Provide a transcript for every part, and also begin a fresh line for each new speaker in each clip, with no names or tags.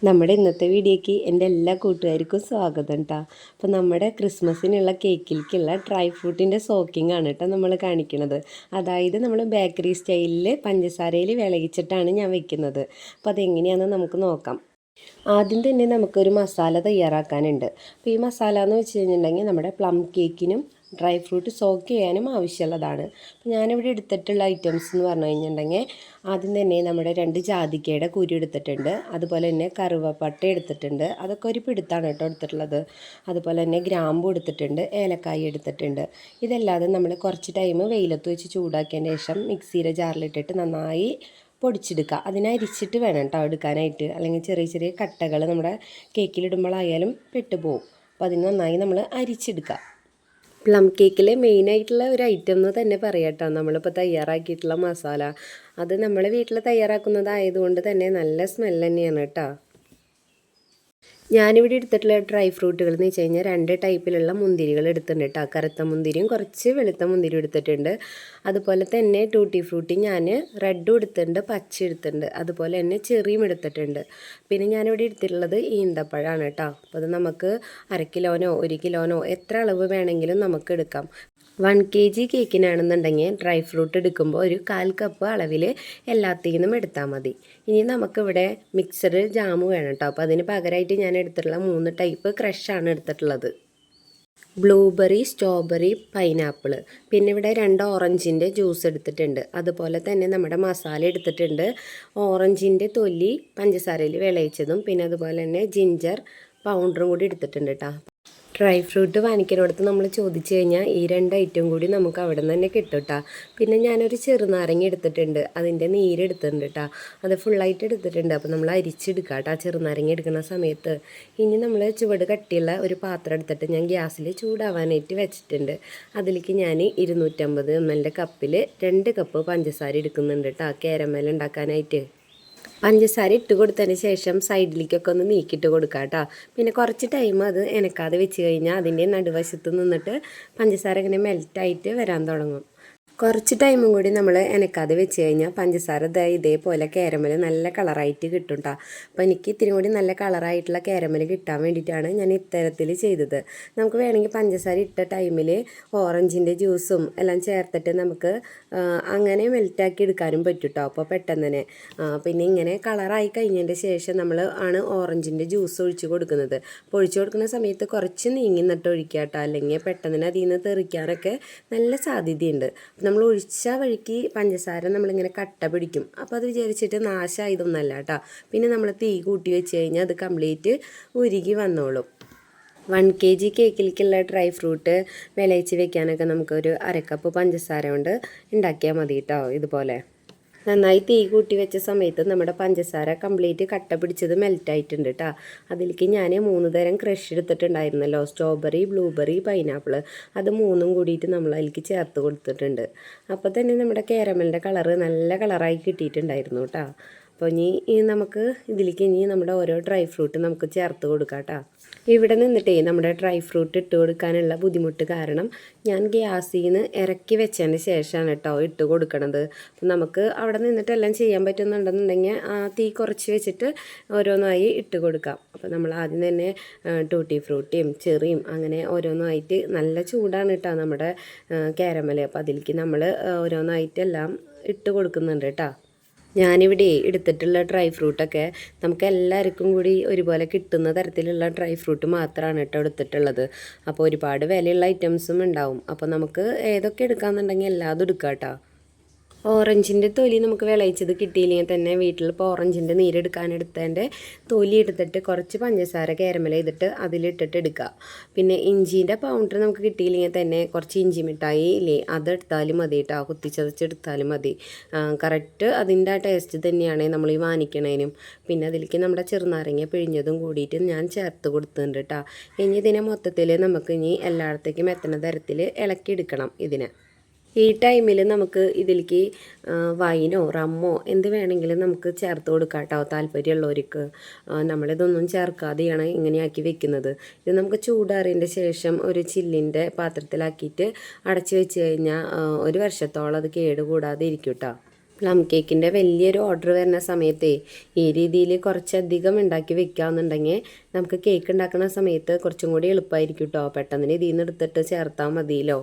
നമ്മുടെ ഇന്നത്തെ വീഡിയോയ്ക്ക് എൻ്റെ എല്ലാ കൂട്ടുകാർക്കും സ്വാഗതം കേട്ടോ. അപ്പോൾ നമ്മുടെ ക്രിസ്മസിനുള്ള കേക്കിലേക്കുള്ള ഡ്രൈ ഫ്രൂട്ടിൻ്റെ സോക്കിംഗ് ആണ് കേട്ടോ നമ്മൾ കാണിക്കുന്നത്. അതായത് നമ്മൾ ബേക്കറി സ്റ്റൈലിൽ പഞ്ചസാരയിൽ വിളയിച്ചിട്ടാണ് ഞാൻ വെക്കുന്നത്. അപ്പോൾ അതെങ്ങനെയാണെന്ന് നമുക്ക് നോക്കാം. ആദ്യം തന്നെ നമുക്കൊരു മസാല തയ്യാറാക്കാനുണ്ട്. അപ്പോൾ ഈ മസാല എന്ന് വെച്ച് കഴിഞ്ഞിട്ടുണ്ടെങ്കിൽ നമ്മുടെ പ്ലം കേക്കിനും ഡ്രൈ ഫ്രൂട്ട് സോക്ക് ചെയ്യാനും ആവശ്യമുള്ളതാണ്. അപ്പോൾ ഞാനിവിടെ എടുത്തിട്ടുള്ള ഐറ്റംസ് എന്ന് പറഞ്ഞു കഴിഞ്ഞിട്ടുണ്ടെങ്കിൽ ആദ്യം തന്നെ നമ്മുടെ 2 ജാതിക്കയുടെ കുരു എടുത്തിട്ടുണ്ട്. അതുപോലെ തന്നെ കറുവപ്പട്ട എടുത്തിട്ടുണ്ട്. അതൊക്കെ ഒരു പിടുത്താണ് കേട്ടോ എടുത്തിട്ടുള്ളത്. അതുപോലെ തന്നെ ഗ്രാമ്പു എടുത്തിട്ടുണ്ട്, ഏലക്കായി എടുത്തിട്ടുണ്ട്. ഇതല്ലാതെ നമ്മൾ കുറച്ച് ടൈം വെയിലത്ത് വെച്ച് ചൂടാക്കിയതിന് ശേഷം മിക്സിയുടെ ജാറിലിട്ടിട്ട് നന്നായി പൊടിച്ചെടുക്കുക. അതിനെ അരിച്ചിട്ട് വേണം കേട്ടോ എടുക്കാനായിട്ട്, അല്ലെങ്കിൽ ചെറിയ ചെറിയ കട്ടകൾ നമ്മുടെ കേക്കിലിടുമ്പോഴായാലും പെട്ടുപോകും. അപ്പോൾ അതിന് നന്നായി നമ്മൾ അരിച്ചെടുക്കുക. പ്ലം കേക്കിലെ മെയിനായിട്ടുള്ള ഒരു ഐറ്റം എന്ന് തന്നെ പറയാം കേട്ടോ നമ്മളിപ്പോൾ തയ്യാറാക്കിയിട്ടുള്ള മസാല. അത് നമ്മൾ വീട്ടിൽ തയ്യാറാക്കുന്നതായതുകൊണ്ട് തന്നെ നല്ല സ്മെൽ തന്നെയാണ് കേട്ടോ. ഞാനിവിടെ എടുത്തിട്ടുള്ള ഡ്രൈ ഫ്രൂട്ടുകൾ എന്ന് വെച്ച് കഴിഞ്ഞാൽ 2 ടൈപ്പിലുള്ള മുന്തിരികൾ എടുത്തിട്ടുണ്ട് കേട്ടോ. കറുത്ത മുന്തിരിയും കുറച്ച് വെളുത്ത മുന്തിരിയും എടുത്തിട്ടുണ്ട്. അതുപോലെ തന്നെ ടൂട്ടി ഫ്രൂട്ടി ഞാൻ റെഡും എടുത്തിട്ടുണ്ട്, പച്ച എടുത്തിട്ടുണ്ട്. അതുപോലെ തന്നെ ചെറിയും എടുത്തിട്ടുണ്ട്. പിന്നെ ഞാനിവിടെ എടുത്തിട്ടുള്ളത് ഈന്തപ്പഴമാണ് കേട്ടോ. അപ്പോൾ അത് നമുക്ക് 1/2 കിലോനോ 1 കിലോനോ എത്ര അളവ് വേണമെങ്കിലും നമുക്ക് എടുക്കാം. 1 kg കേക്കിനാണെന്നുണ്ടെങ്കിൽ ഡ്രൈ ഫ്രൂട്ട് എടുക്കുമ്പോൾ ഒരു 1/4 കപ്പ് അളവിൽ എല്ലാത്തിൽ നിന്നും എടുത്താൽ മതി. ഇനി നമുക്കിവിടെ മിക്സഡ് ജാമ് വേണം കേട്ടോ. അപ്പോൾ അതിന് പകരമായിട്ട് ഞാൻ എടുത്തിട്ടുള്ള 3 ടൈപ്പ് ക്രഷാണ് എടുത്തിട്ടുള്ളത്. Blueberry, strawberry, pineapple. പിന്നെ ഇവിടെ 2 ഓറഞ്ചിൻ്റെ ജ്യൂസ് എടുത്തിട്ടുണ്ട്. അതുപോലെ തന്നെ നമ്മുടെ മസാല എടുത്തിട്ടുണ്ട്. ഓറഞ്ചിൻ്റെ തൊലി പഞ്ചസാരയിൽ വിളയിച്ചതും പിന്നെ അതുപോലെ തന്നെ ജിഞ്ചർ പൗഡറും കൂടി എടുത്തിട്ടുണ്ട് കേട്ടോ. ഡ്രൈ ഫ്രൂട്ട് വാങ്ങിക്കുന്നിടത്ത് നമ്മൾ ചോദിച്ചു കഴിഞ്ഞാൽ ഈ 2 ഐറ്റം കൂടി നമുക്ക് അവിടെ നിന്ന് തന്നെ കിട്ടും കേട്ടോ. പിന്നെ ഞാനൊരു ചെറുനാരങ്ങ എടുത്തിട്ടുണ്ട്, അതിൻ്റെ നീരെടുത്തിട്ടുണ്ട് കേട്ടോ. അത് ഫുള്ളായിട്ട് എടുത്തിട്ടുണ്ട്. അപ്പോൾ നമ്മൾ അരിച്ചെടുക്കുക കേട്ടോ ചെറുനാരങ്ങ എടുക്കുന്ന സമയത്ത്. ഇനി നമ്മൾ ചുവട് കട്ടിയുള്ള ഒരു പാത്രം എടുത്തിട്ട് ഞാൻ ഗ്യാസിൽ ചൂടാവാനായിട്ട് വെച്ചിട്ടുണ്ട്. അതിലേക്ക് ഞാൻ 250 ml കപ്പിൽ 2 കപ്പ് പഞ്ചസാര എടുക്കുന്നുണ്ട് കേട്ടോ കാരമൽ ഉണ്ടാക്കാനായിട്ട്. പഞ്ചസാര ഇട്ട് കൊടുത്തതിന് ശേഷം സൈഡിലേക്കൊക്കെ ഒന്ന് നീക്കിയിട്ട് കൊടുക്കുക കേട്ടോ. പിന്നെ കുറച്ച് ടൈം അത് എനക്കാതെ വെച്ച് കഴിഞ്ഞാൽ അതിൻ്റെ നടുവശത്ത് നിന്നിട്ട് പഞ്ചസാര ഇങ്ങനെ മെൽറ്റായിട്ട് വരാൻ തുടങ്ങും. കുറച്ച് ടൈമും കൂടി നമ്മൾ എനക്കാതെ വെച്ച് കഴിഞ്ഞാൽ പഞ്ചസാര ഇതേപോലെ കാരമൽ നല്ല കളറായിട്ട് കിട്ടും കേട്ടോ. അപ്പോൾ എനിക്ക് ഇത്തിരി കൂടി നല്ല കളറായിട്ടുള്ള കാരമൽ കിട്ടാൻ വേണ്ടിയിട്ടാണ് ഞാൻ ഇത്തരത്തിൽ ചെയ്തത്. നമുക്ക് വേണമെങ്കിൽ പഞ്ചസാര ഇട്ട ടൈമിൽ ഓറഞ്ചിൻ്റെ ജ്യൂസും എല്ലാം ചേർത്തിട്ട് നമുക്ക് അങ്ങനെ മെൽറ്റാക്കി എടുക്കാനും പറ്റും കേട്ടോ. അപ്പോൾ പെട്ടെന്ന് തന്നെ പിന്നെ ഇങ്ങനെ കളറായി കഴിഞ്ഞതിൻ്റെ ശേഷം നമ്മൾ ഓറഞ്ചിൻ്റെ ജ്യൂസ് ഒഴിച്ച് കൊടുക്കുന്നത്. അപ്പോൾ ഒഴിച്ച് കൊടുക്കുന്ന സമയത്ത് കുറച്ച് നീങ്ങി നിന്നിട്ട് ഒഴിക്കുക കേട്ടോ, അല്ലെങ്കിൽ പെട്ടെന്ന് അതിൽ നിന്ന് തെറിക്കാനൊക്കെ നല്ല സാധ്യതയുണ്ട്. നമ്മൾ ഒഴിച്ച വഴിക്ക് പഞ്ചസാര നമ്മളിങ്ങനെ കട്ട പിടിക്കും. അപ്പോൾ അത് വിചാരിച്ചിട്ട് നാശമായതൊന്നല്ല കേട്ടോ. പിന്നെ നമ്മൾ തീ കൂട്ടി വെച്ച് കഴിഞ്ഞാൽ അത് കംപ്ലീറ്റ് ഉരുകി വന്നോളും. 1 kg കേക്കിലേക്കുള്ള ഡ്രൈ ഫ്രൂട്ട് വിളയിച്ച് വെക്കാനൊക്കെ നമുക്കൊരു 1/2 കപ്പ് പഞ്ചസാര കൊണ്ട് ഉണ്ടാക്കിയാൽ മതി കേട്ടോ. ഇതുപോലെ നന്നായി തീ കൂട്ടി വെച്ച സമയത്ത് നമ്മുടെ പഞ്ചസാര കംപ്ലീറ്റ് കട്ട പിടിച്ചത് മെൽറ്റായിട്ടുണ്ട് കേട്ടോ. അതിലേക്ക് ഞാൻ 3 തരം ക്രഷ് എടുത്തിട്ടുണ്ടായിരുന്നല്ലോ, സ്ട്രോബെറി, ബ്ലൂബെറി, പൈനാപ്പിൾ. അത് 3ഉം കൂടിയിട്ട് നമ്മൾ അതിലേക്ക് ചേർത്ത് കൊടുത്തിട്ടുണ്ട്. അപ്പോൾ തന്നെ നമ്മുടെ കാരമലിൻ്റെ കളറ് നല്ല കളറായി കിട്ടിയിട്ടുണ്ടായിരുന്നു കേട്ടോ. അപ്പോൾ ഇനി നമുക്ക് ഇതിലേക്ക് നമ്മുടെ ഓരോ ഡ്രൈ ഫ്രൂട്ട് നമുക്ക് ചേർത്ത് കൊടുക്കാം കേട്ടോ. ഇവിടെ നിന്നിട്ടേ നമ്മുടെ ഡ്രൈ ഫ്രൂട്ട് ഇട്ട് കൊടുക്കാനുള്ള ബുദ്ധിമുട്ട് കാരണം ഞാൻ ഗ്യാസിൽ നിന്ന് ഇറക്കി വെച്ചതിന് ശേഷമാണ് കേട്ടോ ഇട്ട് കൊടുക്കണത്. അപ്പം നമുക്ക് അവിടെ നിന്നിട്ട് എല്ലാം ചെയ്യാൻ പറ്റുന്നുണ്ടെന്നുണ്ടെങ്കിൽ തീ കുറച്ച് വെച്ചിട്ട് ഓരോന്നായി ഇട്ട് കൊടുക്കാം. അപ്പോൾ നമ്മൾ ആദ്യം തന്നെ ടൂട്ടി ഫ്രൂട്ടിയും ചെറിയും അങ്ങനെ ഓരോന്നായിട്ട് നല്ല ചൂടാണ് കേട്ടോ നമ്മുടെ കാരമൽ. അപ്പോൾ അതിലേക്ക് നമ്മൾ ഓരോന്നായിട്ടെല്ലാം ഇട്ട് കൊടുക്കുന്നുണ്ട് കേട്ടോ. ഞാനിവിടെ എടുത്തിട്ടുള്ള ഡ്രൈ ഫ്രൂട്ടൊക്കെ നമുക്ക് എല്ലാവർക്കും കൂടി ഒരുപോലെ കിട്ടുന്ന തരത്തിലുള്ള ഡ്രൈ ഫ്രൂട്ട് മാത്രമാണ് കേട്ടോ എടുത്തിട്ടുള്ളത്. അപ്പോൾ ഒരുപാട് വിലയുള്ള ഐറ്റംസും ഉണ്ടാവും. അപ്പോൾ നമുക്ക് ഏതൊക്കെ എടുക്കാമെന്നുണ്ടെങ്കിൽ എല്ലാതും എടുക്കാം കേട്ടോ. ഓറഞ്ചിൻ്റെ തൊലി നമുക്ക് വിളയിച്ചത് കിട്ടിയില്ലെങ്കിൽ തന്നെ വീട്ടിലിപ്പോൾ ഓറഞ്ചിൻ്റെ നീരെടുക്കാനെടുത്തതിൻ്റെ തൊലി എടുത്തിട്ട് കുറച്ച് പഞ്ചസാര കാരമൽ ചെയ്തിട്ട് അതിലിട്ടിട്ട് എടുക്കുക. പിന്നെ ഇഞ്ചീൻ്റെ പൗഡർ നമുക്ക് കിട്ടിയില്ലെങ്കിൽ തന്നെ കുറച്ച് ഇഞ്ചി മിഠായി ഇല്ലേ അതെടുത്താലും മതി കേട്ടോ, കുത്തിച്ചതച്ചെടുത്താലും മതി. കറക്റ്റ് അതിൻ്റെ ആ ടേസ്റ്റ് തന്നെയാണ് നമ്മൾ ഈ വാങ്ങിക്കണേനും. പിന്നെ അതിലേക്ക് നമ്മുടെ ചെറുനാരങ്ങ പിഴിഞ്ഞതും കൂടിയിട്ട് ഞാൻ ചേർത്ത് കൊടുത്തിട്ടുണ്ട് കേട്ടോ. ഇനി ഇതിനെ മൊത്തത്തിൽ നമുക്ക് ഇനി എല്ലായിടത്തേക്കും എത്തുന്ന തരത്തിൽ ഇളക്കിയെടുക്കണം ഇതിനെ. ഈ ടൈമിൽ നമുക്ക് ഇതിലേക്ക് വൈനോ റമ്മോ എന്ത് വേണമെങ്കിലും നമുക്ക് ചേർത്ത് കൊടുക്കാം കേട്ടോ താല്പര്യമുള്ളവർക്ക്. നമ്മളിതൊന്നും ചേർക്കാതെയാണ് ഇങ്ങനെയാക്കി വെക്കുന്നത്. ഇത് നമുക്ക് ചൂടാറിയതിൻ്റെ ശേഷം ഒരു ചില്ലിൻ്റെ പാത്രത്തിലാക്കിയിട്ട് അടച്ചു വെച്ച് കഴിഞ്ഞാൽ 1 വർഷത്തോളം അത് കേടുകൂടാതെ ഇരിക്കും കേട്ടോ. പ്ലം കേക്കിൻ്റെ വലിയൊരു ഓർഡർ വരുന്ന സമയത്തേ ഈ രീതിയിൽ കുറച്ചധികം ഉണ്ടാക്കി വെക്കാമെന്നുണ്ടെങ്കിൽ നമുക്ക് കേക്ക് ഉണ്ടാക്കുന്ന സമയത്ത് കുറച്ചും കൂടി എളുപ്പമായിരിക്കും കേട്ടോ. പെട്ടെന്ന് ഇതിൽ നിന്ന് എടുത്തിട്ട് ചേർത്താൽ മതിയല്ലോ.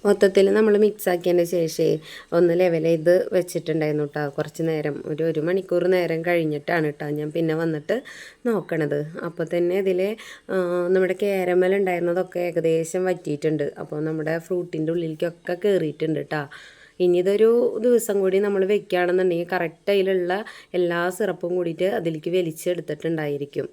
മൊത്തത്തിൽ നമ്മൾ മിക്സ് ആക്കിയതിന് ശേഷം ഒന്ന് ലെവൽ ചെയ്ത് വെച്ചിട്ടുണ്ടായിരുന്നു കേട്ടോ. കുറച്ച് നേരം ഒരു മണിക്കൂർ നേരം കഴിഞ്ഞിട്ടാണ് കേട്ടോ ഞാൻ പിന്നെ വന്നിട്ട് നോക്കണത്. അപ്പോൾ തന്നെ ഇതിൽ നമ്മുടെ കാരമൽ ഉണ്ടായിരുന്നതൊക്കെ ഏകദേശം വറ്റിയിട്ടുണ്ട്. അപ്പോൾ നമ്മുടെ ഫ്രൂട്ടിൻ്റെ ഉള്ളിലേക്കൊക്കെ കയറിയിട്ടുണ്ട് കേട്ടോ. ഇനി ഇതൊരു ദിവസം കൂടി നമ്മൾ വെക്കുകയാണെന്നുണ്ടെങ്കിൽ കറക്റ്റ് അതിലുള്ള എല്ലാ സിറപ്പും കൂടിയിട്ട് അതിലേക്ക് വലിച്ചെടുത്തിട്ടുണ്ടായിരിക്കും.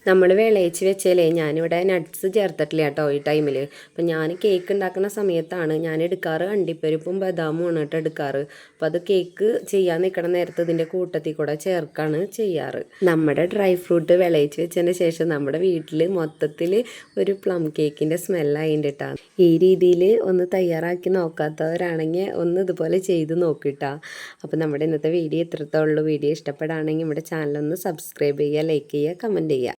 നമ്മൾ വിളയിച്ച് വെച്ചാലേ ഞാനിവിടെ നട്ട്സ് ചേർത്തിട്ടില്ല കേട്ടോ ഈ ടൈമിൽ. അപ്പം ഞാൻ കേക്ക് ഉണ്ടാക്കുന്ന സമയത്താണ് ഞാൻ എടുക്കാറ് അണ്ടിപ്പരിപ്പും ബദാമും കേട്ടോ എടുക്കാറ്. അപ്പോൾ അത് കേക്ക് ചെയ്യാൻ നിൽക്കണ നേരത്ത് ഇതിൻ്റെ കൂട്ടത്തിൽ കൂടെ ചേർക്കാണ് ചെയ്യാറ്. നമ്മുടെ ഡ്രൈ ഫ്രൂട്ട് വിളയിച്ച് വെച്ചതിന് ശേഷം നമ്മുടെ വീട്ടിൽ മൊത്തത്തിൽ ഒരു പ്ലം കേക്കിൻ്റെ സ്മെല്ലായിട്ടുണ്ട് കേട്ടോ. ഈ രീതിയിൽ ഒന്ന് തയ്യാറാക്കി നോക്കാത്തവരാണെങ്കിൽ ഒന്ന് ഇതുപോലെ ചെയ്ത് നോക്കിട്ടാ. അപ്പോൾ നമ്മുടെ ഇന്നത്തെ വീഡിയോ ഇത്രത്തോളം. വീഡിയോ ഇഷ്ടപ്പെടുകയാണെങ്കിൽ നമ്മുടെ ചാനലൊന്ന് സബ്സ്ക്രൈബ് ചെയ്യുക, ലൈക്ക് ചെയ്യുക, കമൻറ്റ് ചെയ്യുക.